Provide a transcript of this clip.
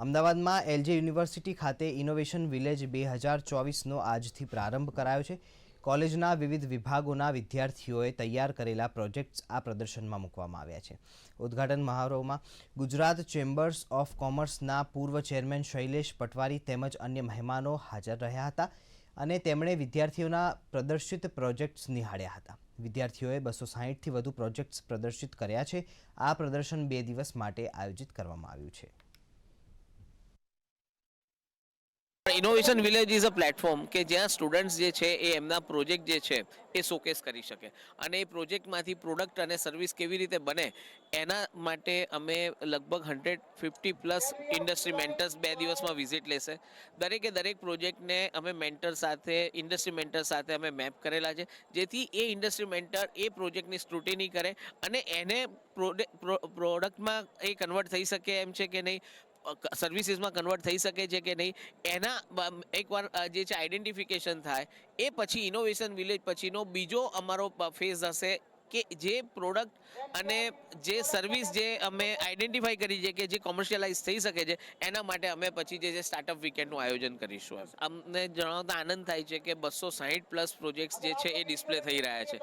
અમદાવાદમાં LJ university ખાતે innovation village 2024નો આજથી પ્રારંભ કરાયો છે। કોલેજના વિવિધ વિભાગોના વિદ્યાર્થીઓએ તૈયાર કરેલા પ્રોજેક્ટ્સ આ પ્રદર્શનમાં મૂકવામાં આવ્યા છે। ઉદ્ઘાટન સમારોહમાં ગુજરાત ચેમ્બર્સ ઓફ કોમર્સના પૂર્વ ચેરમેન શૈલેષ પટવારી તેમજ અન્ય મહેમાનો હાજર રહ્યા હતા અને તેમણે વિદ્યાર્થીઓના પ્રદર્શિત પ્રોજેક્ટ્સ નિહાળ્યા હતા। વિદ્યાર્થીઓએ 260થી વધુ પ્રોજેક્ટ્સ પ્રદર્શિત કર્યા છે। આ પ્રદર્શન 2 દિવસ માટે આયોજિત કરવામાં આવ્યું છે। Innovation village is a platform કે જ્યાં સ્ટુડન્ટ્સ જે છે એ એમના પ્રોજેક્ટ જે છે એ શોકેસ કરી શકે અને એ પ્રોજેક્ટમાંથી પ્રોડક્ટ અને સર્વિસ કેવી રીતે બને એના માટે અમે લગભગ 150+ ઇન્ડસ્ટ્રી મેન્ટર્સ 2 દિવસમાં વિઝિટ લેશે। દરેક પ્રોજેક્ટને અમે મેન્ટર સાથે ઇન્ડસ્ટ્રી મેન્ટર સાથે અમે મેપ કરેલા છે, જેથી એ ઇન્ડસ્ટ્રી મેન્ટર એ પ્રોજેક્ટની સ્ક્રુટિની કરે અને એને પ્રોડક્ટમાં એ કન્વર્ટ થઈ શકે એમ છે કે નહીં, સર્વિસીસમાં કન્વર્ટ થઈ શકે છે કે નહીં, એના એકવાર જે છે આઈડેન્ટિફિકેશન થાય એ પછી ઇનોવેશન વિલેજ પછીનો બીજો અમારો ફેઝ હશે કે જે પ્રોડક્ટ અને જે સર્વિસ જે અમે આઈડેન્ટિફાઈ કરી છે કે જે કોમર્શિયલાઇઝ થઈ શકે છે એના માટે અમે પછી જે સ્ટાર્ટઅપ વીકેન્ડનું આયોજન કરીશું। અમને જણાવતા આનંદ થાય છે કે 260+ પ્રોજેક્ટ્સ જે છે એ ડિસ્પ્લે થઈ રહ્યા છે।